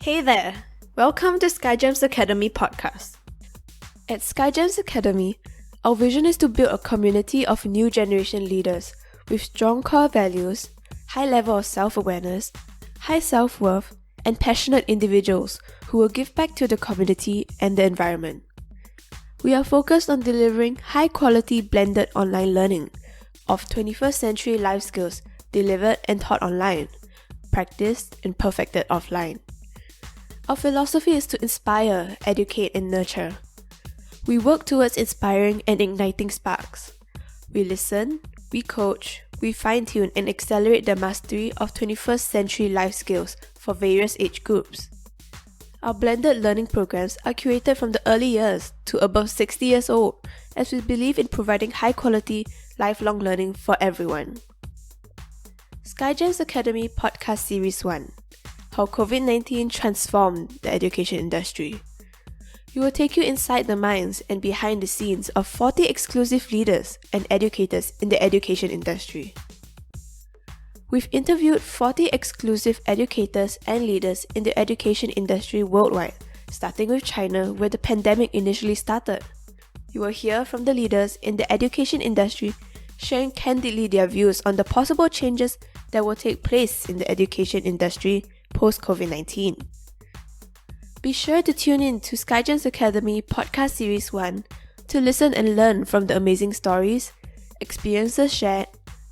Hey there! Welcome to SkyGems Academy podcast. At SkyGems Academy, our vision is to build a community of new generation leaders with strong core values, high level of self-awareness, high self-worth, and passionate individuals who will give back to the community and the environment. We are focused on delivering high-quality blended online learning of 21st century life skills delivered and taught online, practiced and perfected offline. Our philosophy is to inspire, educate, and nurture. We work towards inspiring and igniting sparks. We listen, we coach, we fine-tune and accelerate the mastery of 21st century life skills for various age groups. Our blended learning programs are curated from the early years to above 60 years old, as we believe in providing high-quality, lifelong learning for everyone. SkyGems Academy Podcast Series 1: How COVID-19 Transformed the Education Industry. We will take you inside the minds and behind the scenes of 40 exclusive leaders and educators in the education industry. We've interviewed 40 exclusive educators and leaders in the education industry worldwide, starting with China, where the pandemic initially started. You will hear from the leaders in the education industry sharing candidly their views on the possible changes that will take place in the education industry post-COVID-19. Be sure to tune in to SkyGems Academy Podcast Series 1 to listen and learn from the amazing stories, experiences shared,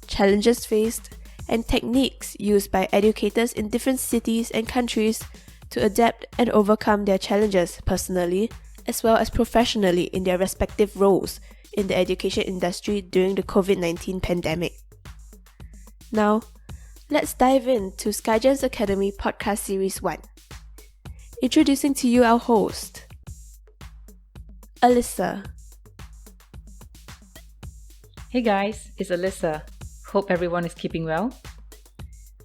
challenges faced, and techniques used by educators in different cities and countries to adapt and overcome their challenges personally as well as professionally in their respective roles in the education industry during the COVID-19 pandemic. Now, let's dive into SkyGems Academy Podcast Series 1. Introducing to you our host, Alyssa. Hey guys, it's Alyssa. Hope everyone is keeping well.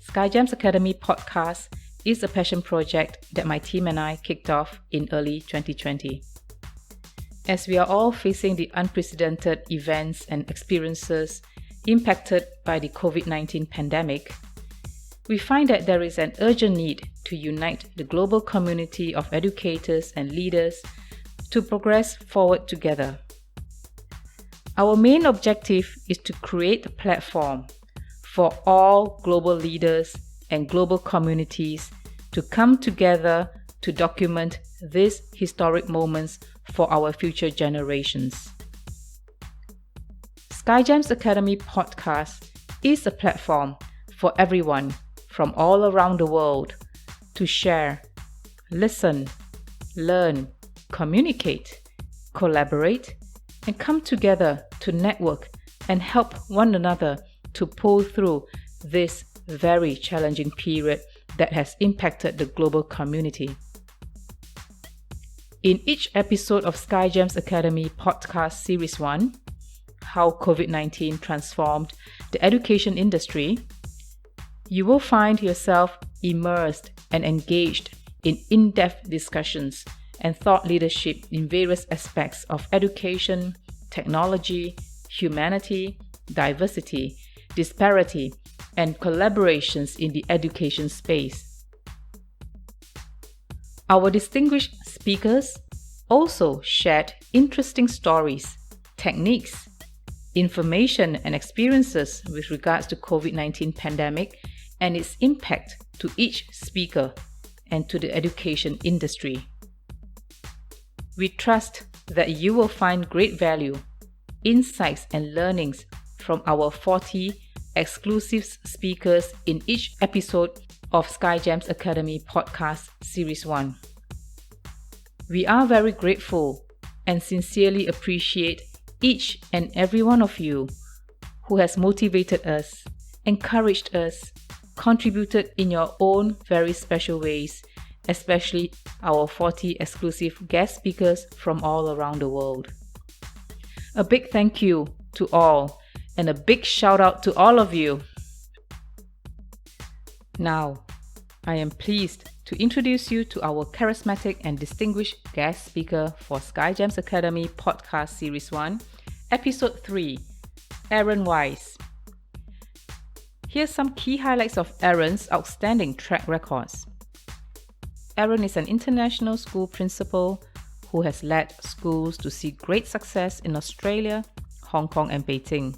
SkyGems Academy Podcast is a passion project that my team and I kicked off in early 2020. As we are all facing the unprecedented events and experiences impacted by the COVID-19 pandemic, we find that there is an urgent need to unite the global community of educators and leaders to progress forward together. Our main objective is to create a platform for all global leaders and global communities to come together to document these historic moments for our future generations. SkyGems Academy Podcast is a platform for everyone from all around the world to share, listen, learn, communicate, collaborate, and come together to network and help one another to pull through this very challenging period that has impacted the global community. In each episode of SkyGems Academy Podcast Series 1, How COVID-19 Transformed the Education Industry, you will find yourself immersed and engaged in in-depth discussions and thought leadership in various aspects of education, technology, humanity, diversity, disparity, and collaborations in the education space. Our distinguished speakers also shared interesting stories, techniques, information and experiences with regards to COVID-19 pandemic and its impact to each speaker and to the education industry. We trust that you will find great value, insights and learnings from our 40 exclusive speakers in each episode of SkyGems Academy Podcast Series 1. We are very grateful and sincerely appreciate each and every one of you who has motivated us, encouraged us, contributed in your own very special ways, especially our 40 exclusive guest speakers from all around the world. A big thank you to all and a big shout out to all of you. Now, I am pleased to introduce you to our charismatic and distinguished guest speaker for SkyGems Academy Podcast Series 1, Episode 3, Aaron Wise. Here's some key highlights of Aaron's outstanding track records. Aaron is an international school principal who has led schools to see great success in Australia, Hong Kong, and Beijing.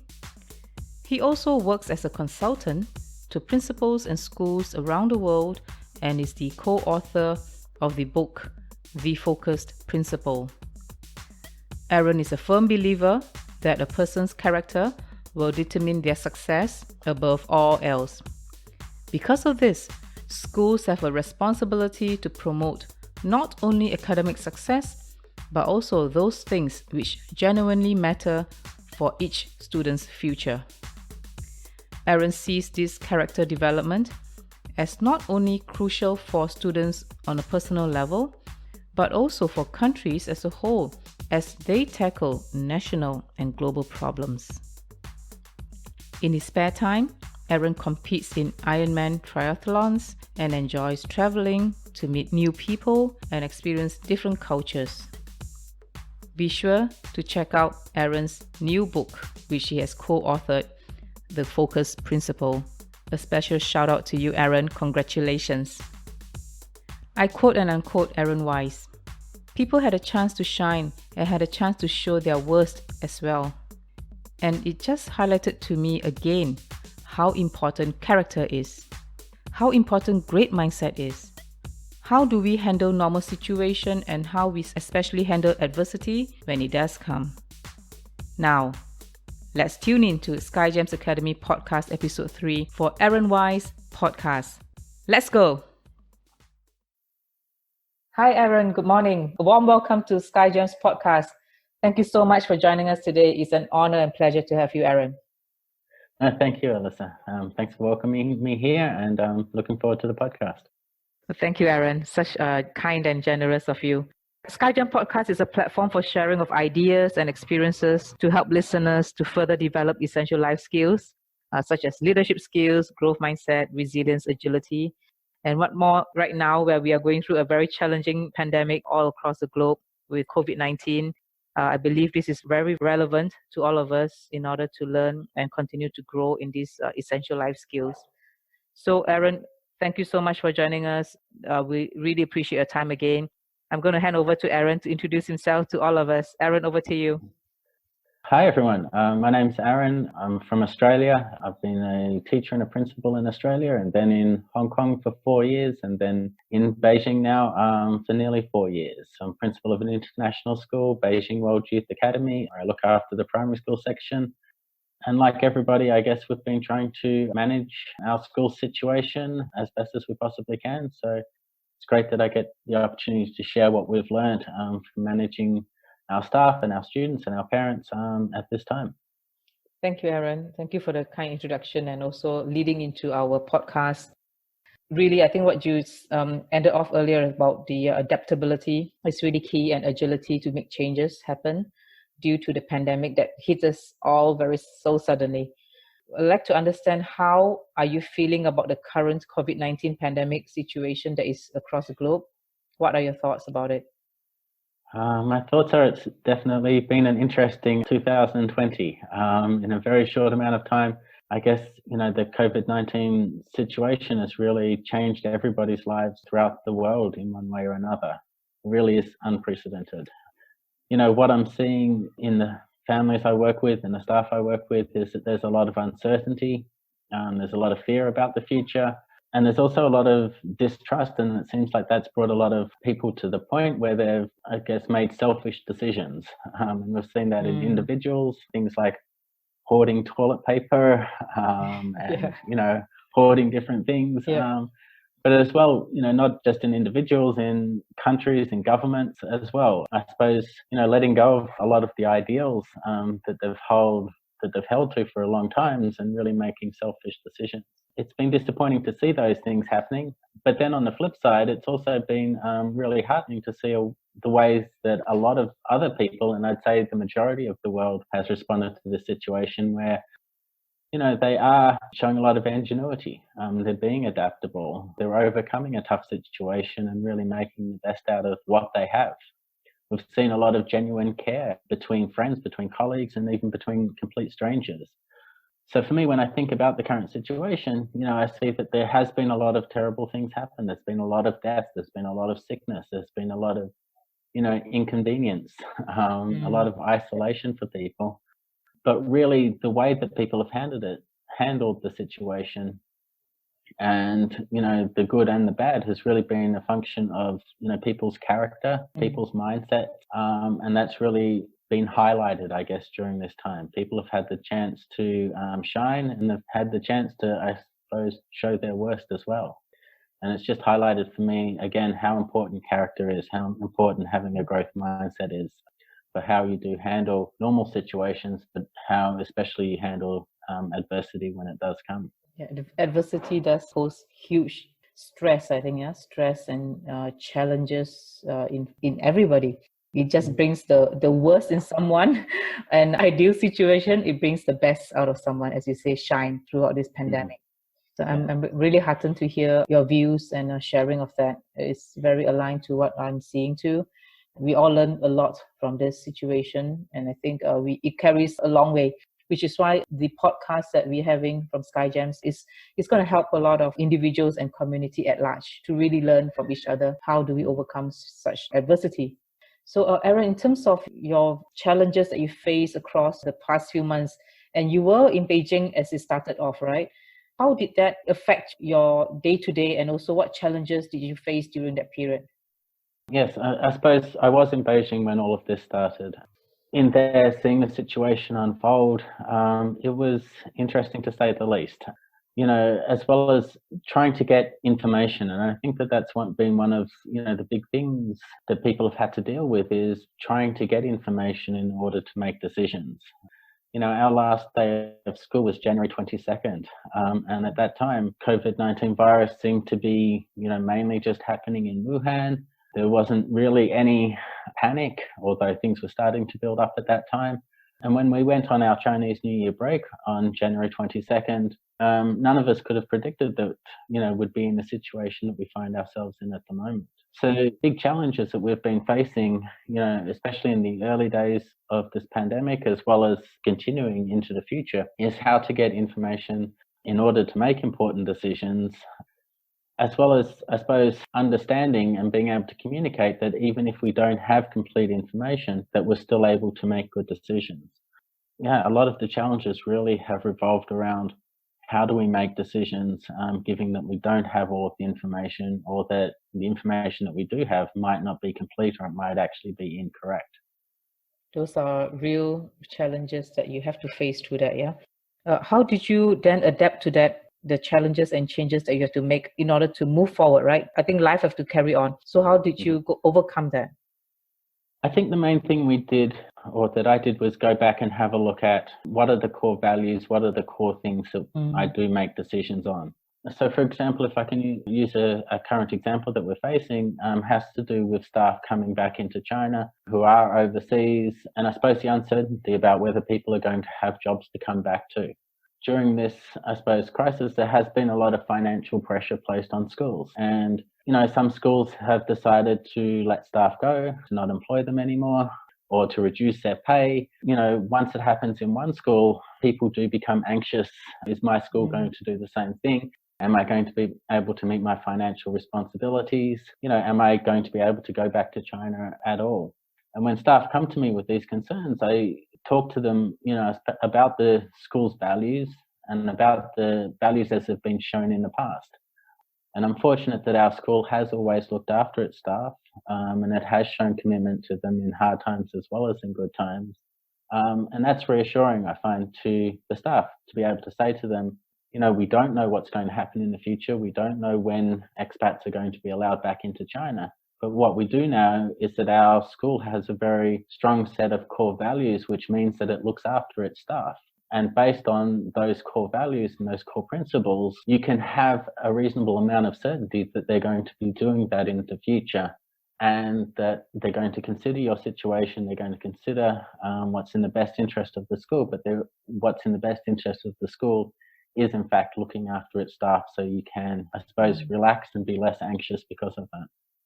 He also works as a consultant to principals and schools around the world and is the co-author of the book, The Focused Principal. Aaron is a firm believer that a person's character will determine their success above all else. Because of this, schools have a responsibility to promote not only academic success, but also those things which genuinely matter for each student's future. Aaron sees this character development as not only crucial for students on a personal level, but also for countries as a whole as they tackle national and global problems. In his spare time, Aaron competes in Ironman triathlons and enjoys traveling to meet new people and experience different cultures. Be sure to check out Aaron's new book, which he has co-authored, The Focus Principle. A special shout out to you, Aaron. Congratulations. I quote and unquote Aaron Wise. People had a chance to shine and had a chance to show their worst as well. And it just highlighted to me again how important character is, how important great mindset is. How do we handle normal situation and how we especially handle adversity when it does come. Now, let's tune in to SkyGems Academy Podcast Episode 3 for Aaron Wise Podcast. Let's go! Hi Aaron, good morning. A warm welcome to SkyGems Podcast. Thank you so much for joining us today. It's an honor and pleasure to have you, Aaron. Thank you, Alyssa. Thanks for welcoming me here and looking forward to the podcast. Thank you, Aaron. Such kind and generous of you. SkyGem Podcast is a platform for sharing of ideas and experiences to help listeners to further develop essential life skills, such as leadership skills, growth mindset, resilience, agility, and what more right now where we are going through a very challenging pandemic all across the globe with COVID-19. I believe this is very relevant to all of us in order to learn and continue to grow in these essential life skills. So, Aaron, thank you so much for joining us. We really appreciate your time again. I'm going to hand over to Aaron to introduce himself to all of us. Aaron, over to you. Hi, everyone. My name's Aaron. I'm from Australia. I've been a teacher and a principal in Australia and then in Hong Kong for 4 years and then in Beijing now for nearly 4 years. I'm principal of an international school, Beijing World Youth Academy. I look after the primary school section. And like everybody, I guess we've been trying to manage our school situation as best as we possibly can. So it's great that I get the opportunity to share what we've learned from managing our staff and our students and our parents at this time. Thank you, Aaron. Thank you for the kind introduction and also leading into our podcast. Really, I think what you ended off earlier about the adaptability is really key, and agility to make changes happen due to the pandemic that hit us all so suddenly. I'd like to understand, how are you feeling about the current COVID-19 pandemic situation that is across the globe? What are your thoughts about it? My thoughts are it's definitely been an interesting 2020. In a very short amount of time, I guess, the COVID-19 situation has really changed everybody's lives throughout the world in one way or another. It really is unprecedented. What I'm seeing in the families I work with and the staff I work with is that there's a lot of uncertainty. There's a lot of fear about the future. And there's also a lot of distrust, and it seems like that's brought a lot of people to the point where they've, I guess, made selfish decisions. And we've seen that in individuals, things like hoarding toilet paper and, hoarding different things. Yeah. But as well, not just in individuals, in countries and governments as well. I suppose, letting go of a lot of the ideals that they've held to for a long time and really making selfish decisions. It's been disappointing to see those things happening. But then on the flip side, it's also been really heartening to see the ways that a lot of other people, and I'd say the majority of the world, has responded to this situation where, they are showing a lot of ingenuity. They're being adaptable. They're overcoming a tough situation and really making the best out of what they have. We've seen a lot of genuine care between friends, between colleagues, and even between complete strangers. So for me, when I think about the current situation, I see that there has been a lot of terrible things happen. There's been a lot of death. There's been a lot of sickness. There's been a lot of, inconvenience, a lot of isolation for people. But really, the way that people have handled the situation, and the good and the bad, has really been a function of people's character, people's mindset, and that's really been highlighted, I guess, during this time. People have had the chance to shine, and they've had the chance to, I suppose, show their worst as well. And it's just highlighted for me again how important character is, how important having a growth mindset is for how you do handle normal situations, but how especially you handle adversity when it does come. Yeah, adversity does pose huge stress, I think, stress and challenges in everybody. It just brings the worst in someone. An ideal situation, it brings the best out of someone, as you say, shine throughout this pandemic. So I'm really heartened to hear your views and sharing of that. It's very aligned to what I'm seeing too. We all learn a lot from this situation, and I think it carries a long way, which is why the podcast that we're having from SkyGems is going to help a lot of individuals and community at large to really learn from each other. How do we overcome such adversity? So Aaron, in terms of your challenges that you faced across the past few months, and you were in Beijing as it started off, right? How did that affect your day-to-day, and also what challenges did you face during that period? Yes, I suppose I was in Beijing when all of this started. In there, seeing the situation unfold, it was interesting to say the least. As well as trying to get information. And I think that that's been one of, the big things that people have had to deal with, is trying to get information in order to make decisions. Our last day of school was January 22nd. And at that time, COVID-19 virus seemed to be, mainly just happening in Wuhan. There wasn't really any panic, although things were starting to build up at that time. And when we went on our Chinese New Year break on January 22nd, none of us could have predicted that, would be in the situation that we find ourselves in at the moment. So big challenges that we've been facing, especially in the early days of this pandemic, as well as continuing into the future, is how to get information in order to make important decisions, as well as, I suppose, understanding and being able to communicate that even if we don't have complete information, that we're still able to make good decisions. Yeah, a lot of the challenges really have revolved around how do we make decisions, given that we don't have all of the information, or that the information that we do have might not be complete, or it might actually be incorrect. Those are real challenges that you have to face through that, yeah? How did you then adapt to that, the challenges and changes that you have to make in order to move forward, right? I think life has to carry on. So how did you overcome that? I think the main thing we did, or that I did, was go back and have a look at what are the core values, what are the core things that I do make decisions on. So, for example, if I can use a current example that we're facing, has to do with staff coming back into China who are overseas, and I suppose the uncertainty about whether people are going to have jobs to come back to. During this, I suppose, crisis, there has been a lot of financial pressure placed on schools. And, some schools have decided to let staff go, to not employ them anymore, or to reduce their pay. Once it happens in one school, people do become anxious. Is my school going to do the same thing? Am I going to be able to meet my financial responsibilities? Am I going to be able to go back to China at all? And when staff come to me with these concerns, I talk to them, about the school's values and about the values as have been shown in the past. And I'm fortunate that our school has always looked after its staff, and it has shown commitment to them in hard times as well as in good times. And that's reassuring, I find, to the staff, to be able to say to them, we don't know what's going to happen in the future. We don't know when expats are going to be allowed back into China. But what we do know is that our school has a very strong set of core values, which means that it looks after its staff. And based on those core values and those core principles, you can have a reasonable amount of certainty that they're going to be doing that in the future, and that they're going to consider your situation. They're going to consider what's in the best interest of the school, but what's in the best interest of the school is in fact looking after its staff, so you can, I suppose, relax and be less anxious because of that.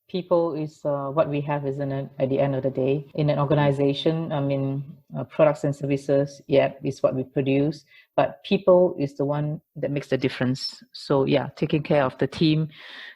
People is what we have, isn't it, at the end of the day? In an organization, products and services, yeah, is what we produce, but people is the one that makes the difference. So yeah, taking care of the team,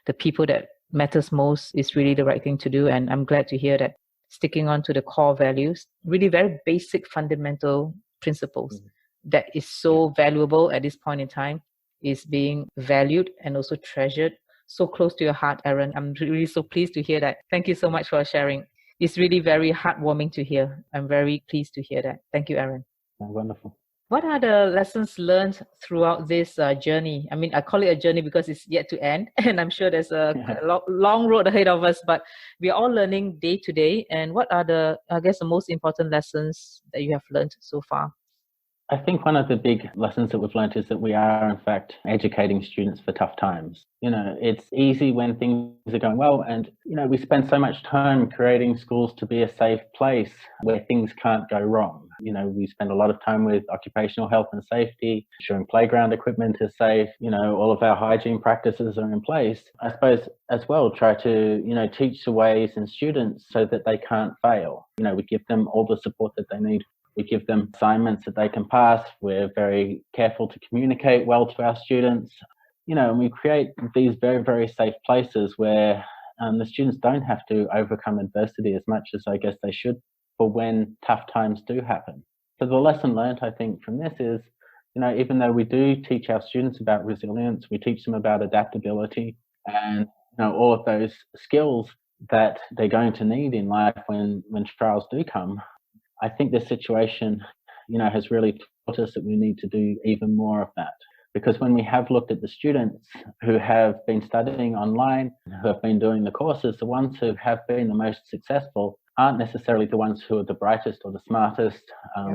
the people that matters most is really the right thing to do. And I'm glad to hear that sticking on to the core values, really very basic fundamental principles that is so valuable at this point in time, is being valued and also treasured, so close to your heart, Aaron. I'm really so pleased to hear that. Thank you so much for sharing. It's really very heartwarming to hear. I'm very pleased to hear that. Thank you, Aaron. Oh, wonderful. What are the lessons learned throughout this journey? I mean, I call it a journey because it's yet to end, and I'm sure there's a long road ahead of us, but we're all learning day to day. And what are the most important lessons that you have learned so far? I think one of the big lessons that we've learned is that we are, in fact, educating students for tough times. It's easy when things are going well, and, we spend so much time creating schools to be a safe place where things can't go wrong. We spend a lot of time with occupational health and safety, ensuring playground equipment is safe, all of our hygiene practices are in place. I suppose as well, try to, teach the ways in students so that they can't fail. We give them all the support that they need. We give them assignments that they can pass. We're very careful to communicate well to our students. And we create these very, very safe places where the students don't have to overcome adversity as much as I guess they should for when tough times do happen. So the lesson learned, I think, from this is, even though we do teach our students about resilience, we teach them about adaptability and, all of those skills that they're going to need in life when trials do come. I think this situation, has really taught us that we need to do even more of that. Because when we have looked at the students who have been studying online, who have been doing the courses, the ones who have been the most successful aren't necessarily the ones who are the brightest or the smartest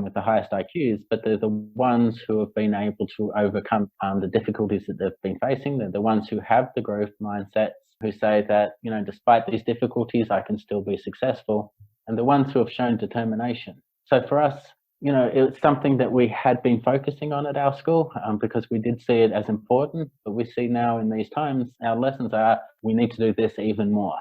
with the highest IQs, but they're the ones who have been able to overcome the difficulties that they've been facing. They're the ones who have the growth mindsets, who say that, despite these difficulties, I can still be successful. And the ones who have shown determination. So for us, it's something that we had been focusing on at our school because we did see it as important. But we see now in these times, our lessons are we need to do this even more.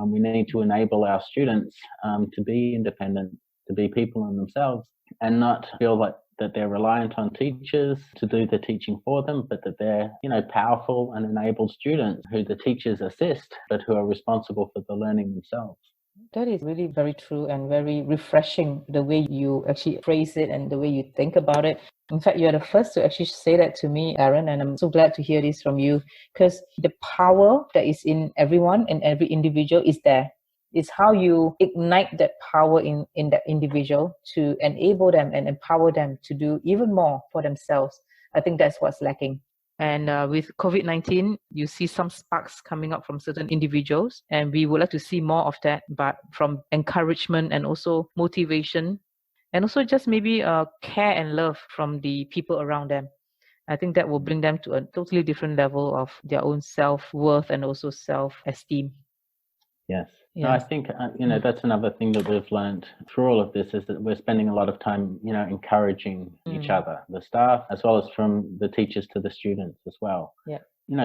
We need to enable our students to be independent, to be people in themselves, and not feel like that they're reliant on teachers to do the teaching for them, but that they're, powerful and enabled students who the teachers assist, but who are responsible for the learning themselves. That is really very true and very refreshing, the way you actually phrase it and the way you think about it. In fact, you're the first to actually say that to me, Aaron, and I'm so glad to hear this from you, because the power that is in everyone and every individual is there. It's how you ignite that power in that individual to enable them and empower them to do even more for themselves. I think that's what's lacking. And with COVID-19, you see some sparks coming up from certain individuals, and we would like to see more of that, but from encouragement and also motivation, and also just maybe care and love from the people around them. I think that will bring them to a totally different level of their own self-worth and also self-esteem. Yes. No, I think, that's another thing that we've learned through all of this is that we're spending a lot of time, encouraging each other, the staff, as well as from the teachers to the students as well. Yeah.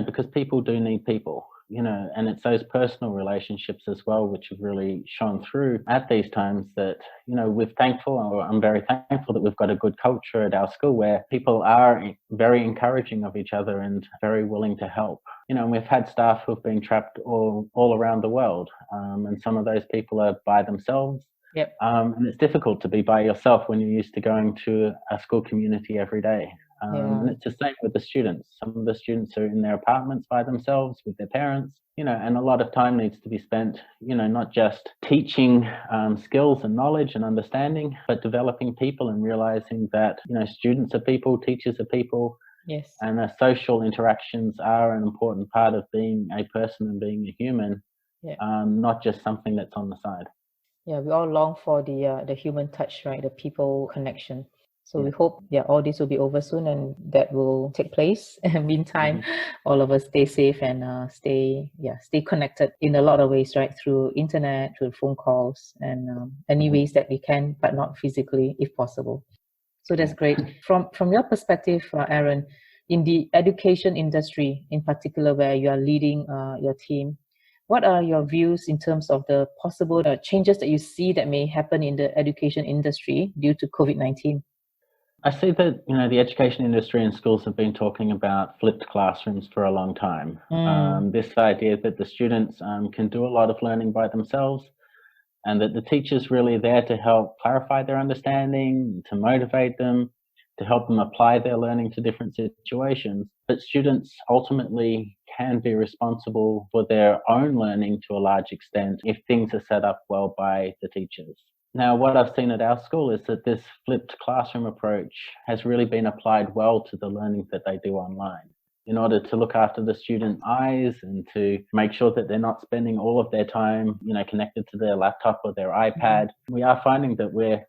Because people do need people, and it's those personal relationships as well, which have really shone through at these times that, I'm very thankful that we've got a good culture at our school where people are very encouraging of each other and very willing to help. And we've had staff who've been trapped all around the world, and some of those people are by themselves. Yep. And it's difficult to be by yourself when you're used to going to a school community every day. And it's the same with the students. Some of the students are in their apartments by themselves with their parents, and a lot of time needs to be spent, not just teaching skills and knowledge and understanding, but developing people and realizing that, students are people, teachers are people. Yes. And social interactions are an important part of being a person and being a human, not just something that's on the side. Yeah, we all long for the human touch, right? The people connection. So we hope, all this will be over soon and that will take place. And meantime, all of us stay safe and stay connected in a lot of ways, right? Through internet, through phone calls, and any ways that we can, but not physically, if possible. So that's great. From your perspective, Aaron, in the education industry in particular, where you are leading your team, What are your views in terms of the possible changes that you see that may happen in the education industry due to COVID-19? I see that, the education industry and schools have been talking about flipped classrooms for a long time. This idea that the students can do a lot of learning by themselves, and that the teacher's really there to help clarify their understanding, to motivate them, to help them apply their learning to different situations. But students ultimately can be responsible for their own learning to a large extent if things are set up well by the teachers. Now, what I've seen at our school is that this flipped classroom approach has really been applied well to the learning that they do online. In order to look after the students' eyes and to make sure that they're not spending all of their time, connected to their laptop or their iPad, we are finding that we're,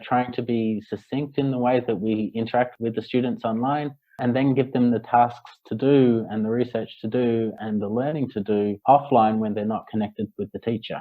trying to be succinct in the way that we interact with the students online, and then give them the tasks to do and the research to do and the learning to do offline when they're not connected with the teacher.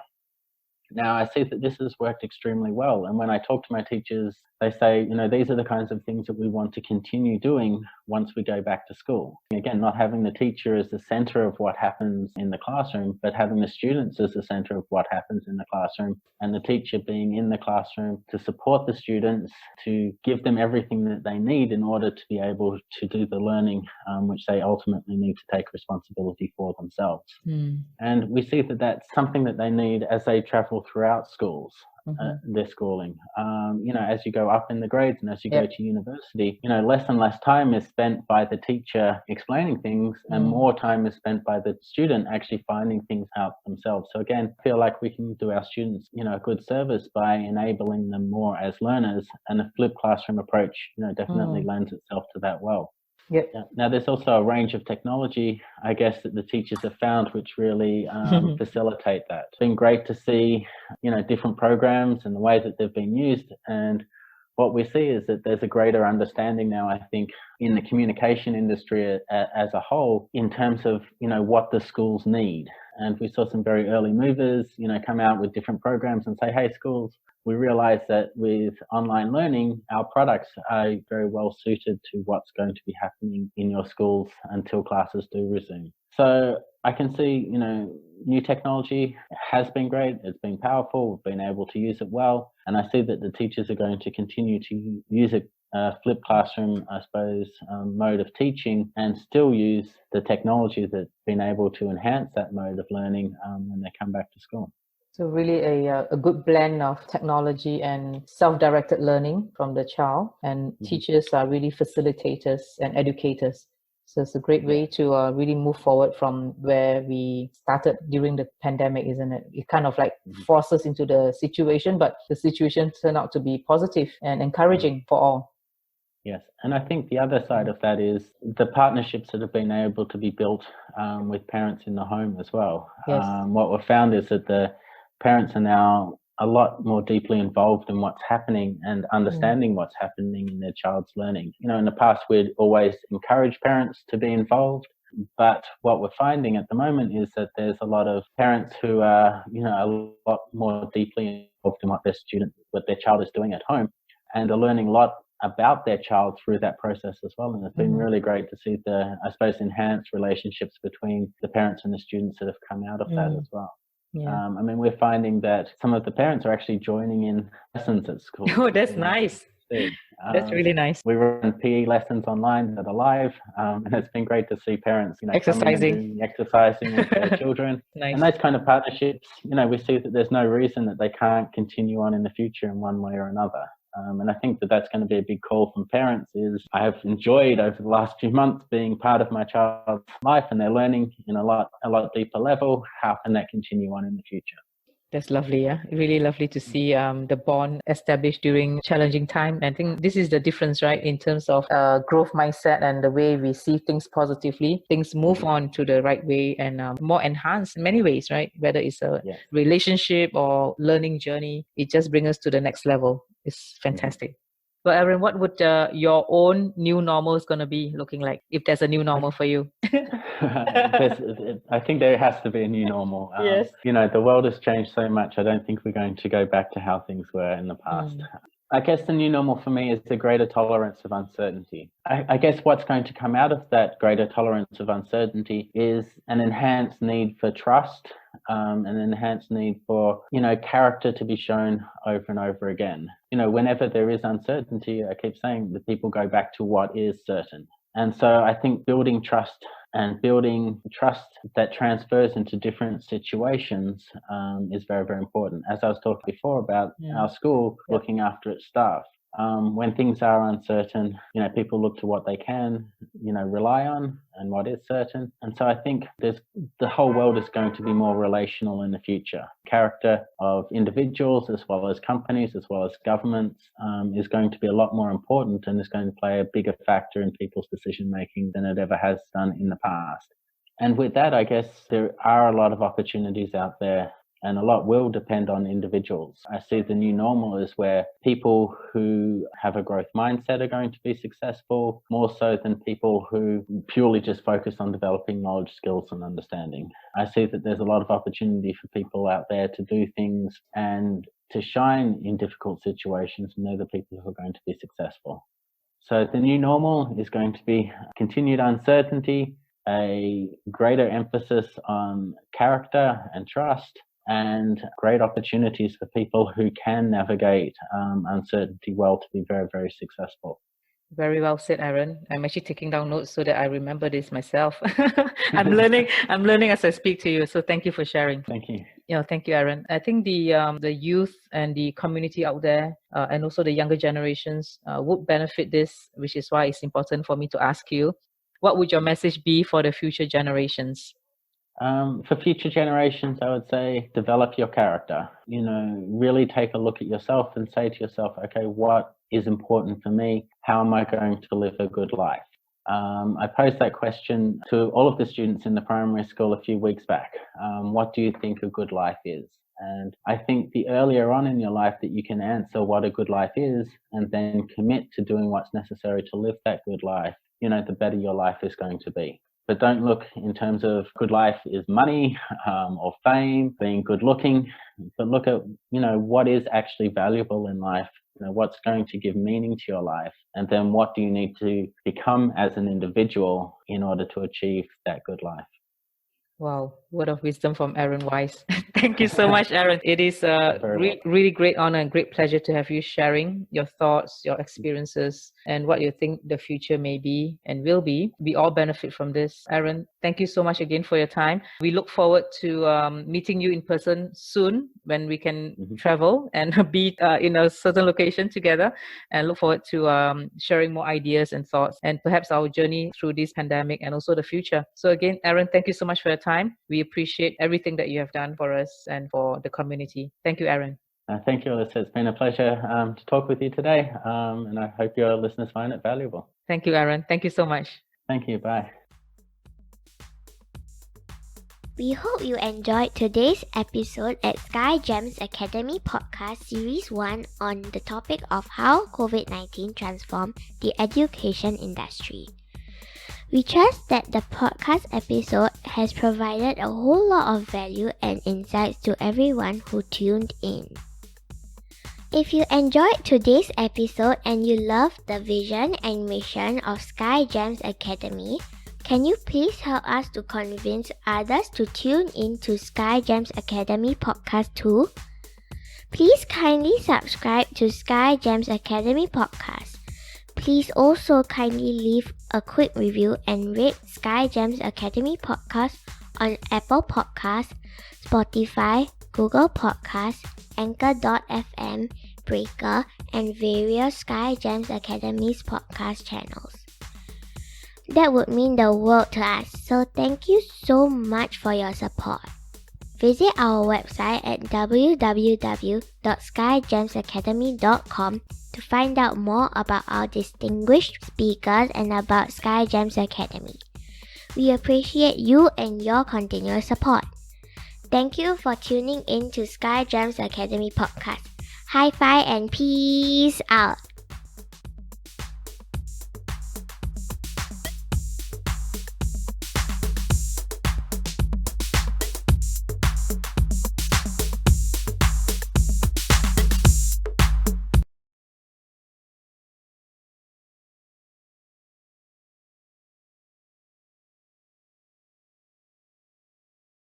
Now, I see that this has worked extremely well. And when I talk to my teachers, they say, these are the kinds of things that we want to continue doing once we go back to school. Again, not having the teacher as the center of what happens in the classroom, but having the students as the center of what happens in the classroom, and the teacher being in the classroom to support the students, to give them everything that they need in order to be able to do the learning, which they ultimately need to take responsibility for themselves. And we see that that's something that they need as they travel throughout schools. Their schooling. As you go up in the grades and as you go to university, less and less time is spent by the teacher explaining things, and more time is spent by the student actually finding things out themselves. So again, I feel like we can do our students, a good service by enabling them more as learners, and the flipped classroom approach, definitely lends itself to that well. Yep. Now, there's also a range of technology, I guess, that the teachers have found which really facilitate that. It's been great to see, different programs and the way that they've been used. And what we see is that there's a greater understanding now, I think, in the communication industry as a whole, in terms of, what the schools need. And we saw some very early movers, come out with different programs and say, hey, schools, we realize that with online learning, our products are very well suited to what's going to be happening in your schools until classes do resume. So I can see, new technology has been great. It's been powerful. We've been able to use it well. And I see that the teachers are going to continue to use a flipped classroom, I suppose, mode of teaching, and still use the technology that's been able to enhance that mode of learning when they come back to school. So really a good blend of technology and self-directed learning from the child, and teachers are really facilitators and educators. So it's a great way to really move forward from where we started during the pandemic, isn't it? It kind of like forces into the situation, but the situation turned out to be positive and encouraging for all. Yes, and I think the other side of that is the partnerships that have been able to be built with parents in the home as well. Yes. What we've found is that the parents are now a lot more deeply involved in what's happening and understanding what's happening in their child's learning. In the past, we'd always encourage parents to be involved, but what we're finding at the moment is that there's a lot of parents who are, a lot more deeply involved in what their child is doing at home, and are learning a lot about their child through that process as well. And it's been really great to see the, I suppose, enhanced relationships between the parents and the students that have come out of that as well. Yeah. We're finding that some of the parents are actually joining in lessons at school. Oh, that's nice. That's really nice. We run PE lessons online that are live, and it's been great to see parents, exercising with their children. Nice. And those kind of partnerships, we see that there's no reason that they can't continue on in the future in one way or another. And I think that that's going to be a big call from parents. Is I have enjoyed over the last few months being part of my child's life, and they're learning in a lot deeper level. How can that continue on in the future? That's lovely, yeah. Really lovely to see the bond established during challenging time. I think this is the difference, right, in terms of growth mindset and the way we see things positively. Things move on to the right way and more enhanced in many ways, right? Whether it's a relationship or learning journey, it just brings us to the next level. It's fantastic. Well, Aaron, what would your own new normal is going to be looking like, if there's a new normal for you? I think there has to be a new normal. Yes. The world has changed so much. I don't think we're going to go back to how things were in the past. I guess the new normal for me is the greater tolerance of uncertainty. I guess what's going to come out of that greater tolerance of uncertainty is an enhanced need for trust, an enhanced need for, character to be shown over and over again. Whenever there is uncertainty, I keep saying that people go back to what is certain. And so I think building trust and building trust that transfers into different situations is very, very important. As I was talking before about our school looking after its staff. When things are uncertain, people look to what they can, rely on and what is certain. And so I think the whole world is going to be more relational in the future. Character of individuals as well as companies, as well as governments is going to be a lot more important and is going to play a bigger factor in people's decision making than it ever has done in the past. And with that, I guess there are a lot of opportunities out there, and a lot will depend on individuals. I see the new normal is where people who have a growth mindset are going to be successful, more so than people who purely just focus on developing knowledge, skills, and understanding. I see that there's a lot of opportunity for people out there to do things and to shine in difficult situations, and they're the people who are going to be successful. So the new normal is going to be continued uncertainty, a greater emphasis on character and trust, and great opportunities for people who can navigate uncertainty well to be very, very successful. Very well said, Aaron. I'm actually taking down notes so that I remember this myself. I'm learning as I speak to you. So thank you for sharing. Thank you. Thank you, Aaron. I think the youth and the community out there, and also the younger generations, would benefit this, which is why it's important for me to ask you, what would your message be for the future generations? For future generations, I would say develop your character. Really take a look at yourself and say to yourself, okay, what is important for me? How am I going to live a good life? I posed that question to all of the students in the primary school a few weeks back. What do you think a good life is? And I think the earlier on in your life that you can answer what a good life is and then commit to doing what's necessary to live that good life, the better your life is going to be. But don't look in terms of good life is money or fame, being good looking, but look at, what is actually valuable in life, what's going to give meaning to your life, and then what do you need to become as an individual in order to achieve that good life. Wow, word of wisdom from Aaron Wise. Thank you so much, Aaron. It is a really great honor and great pleasure to have you sharing your thoughts, your experiences, and what you think the future may be and will be. We all benefit from this. Aaron, thank you so much again for your time. We look forward to meeting you in person soon when we can travel and be in a certain location together, and look forward to sharing more ideas and thoughts and perhaps our journey through this pandemic and also the future. So again, Aaron, thank you so much for your time. We appreciate everything that you have done for us and for the community. Thank you, Aaron. Thank you, Alyssa. It's been a pleasure to talk with you today, and I hope your listeners find it valuable. Thank you, Aaron. Thank you so much. Thank you. Bye. We hope you enjoyed today's episode at SkyGems Academy Podcast Series 1 on the topic of how COVID-19 transformed the education industry. We trust that the podcast episode has provided a whole lot of value and insights to everyone who tuned in. If you enjoyed today's episode and you love the vision and mission of SkyGems Academy, can you please help us to convince others to tune in to SkyGems Academy Podcast too? Please kindly subscribe to SkyGems Academy Podcast. Please also kindly leave a quick review and rate SkyGems Academy Podcast on Apple Podcasts, Spotify, Google Podcasts, Anchor.fm, Breaker, and various SkyGems Academy's podcast channels. That would mean the world to us, so thank you so much for your support. Visit our website at www.skygemsacademy.com to find out more about our distinguished speakers and about SkyGems Academy. We appreciate you and your continuous support. Thank you for tuning in to SkyGems Academy Podcast. High five and peace out!